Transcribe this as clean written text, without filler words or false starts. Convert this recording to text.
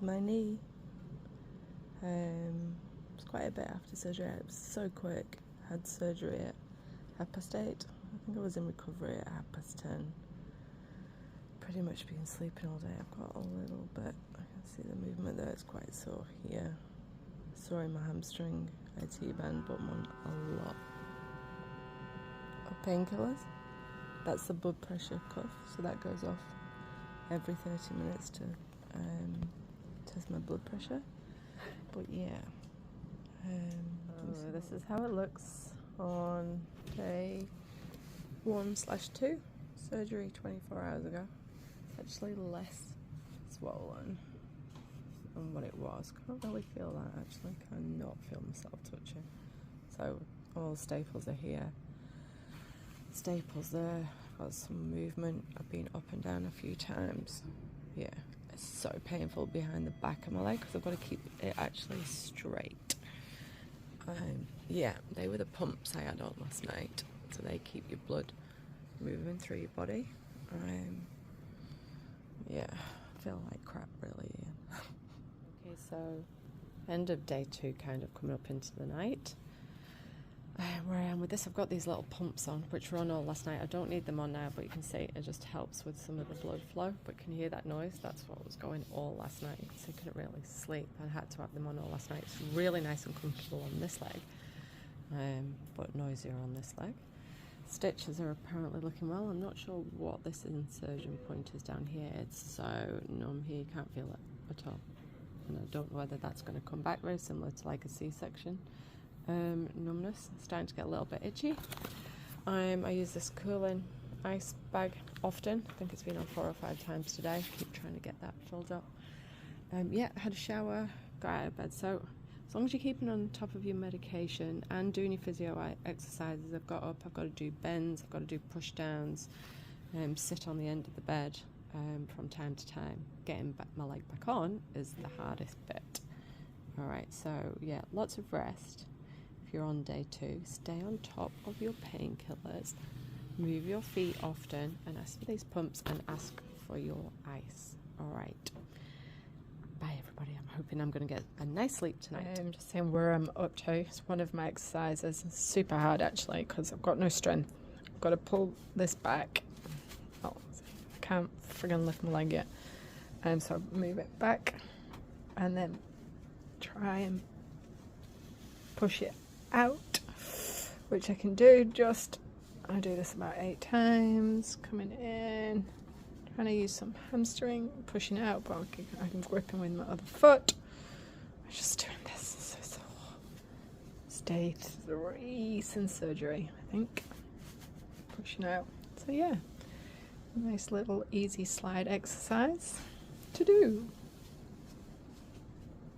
is my knee. It's quite a bit after surgery. It was so quick. I had surgery at 8:30. I think I was in recovery at 10:30. Pretty much been sleeping all day. I've got a little bit, I can see the movement there, it's quite sore here. Sore in my hamstring. I T-band, but I'm on a lot of painkillers. That's the blood pressure cuff, so that goes off every 30 minutes to test my blood pressure. But yeah, so this is how it looks on day 1/2. Surgery 24 hours ago. It's actually less swollen than what it was. Can't really feel that actually. Cannot feel myself touching. So all the staples are here. Staples there. Got some movement. I've been up and down a few times. Yeah, it's so painful behind the back of my leg because I've got to keep it actually straight. Yeah, they were the pumps I had on last night, so they keep your blood moving through your body. Yeah, I feel like crap really. Okay, so end of day 2, kind of coming up into the night. Where I am with this, I've got these little pumps on, which were on all last night. I don't need them on now, but you can see it just helps with some of the blood flow. But can you hear that noise? That's what was going all last night. So I couldn't really sleep. I had to have them on all last night. It's really nice and comfortable on this leg, but noisier on this leg. Stitches are apparently looking well. I'm not sure what this insertion point is down here. It's so numb here, you can't feel it at all. And I don't know whether that's going to come back, very similar to like a C-section. Numbness, starting to get a little bit itchy. I use this cooling ice bag often. I think it's been on 4 or 5 times today. Keep trying to get that filled up. Yeah, had a shower, got out of bed. So as long as you're keeping on top of your medication and doing your physio exercises, I've got to do bends, I've got to do push downs, sit on the end of the bed from time to time. Getting my leg back on is the hardest bit. Alright, so yeah, lots of rest. If you're on day 2, stay on top of your painkillers, move your feet often, and ask for these pumps and ask for your ice. Alright. Bye everybody, I'm hoping I'm going to get a nice sleep tonight. I'm just saying where I'm up to. It's one of my exercises. It's super hard actually because I've got no strength. I've got to pull this back. Oh, I can't friggin' lift my leg yet. So I move it back and then try and push it out, which I can do. I do this about 8 times, coming in, trying to use some hamstring, pushing out, but I'm gripping with my other foot. I'm just doing this. So it's day 3 since surgery, I think. Pushing out. So yeah, nice little easy slide exercise to do.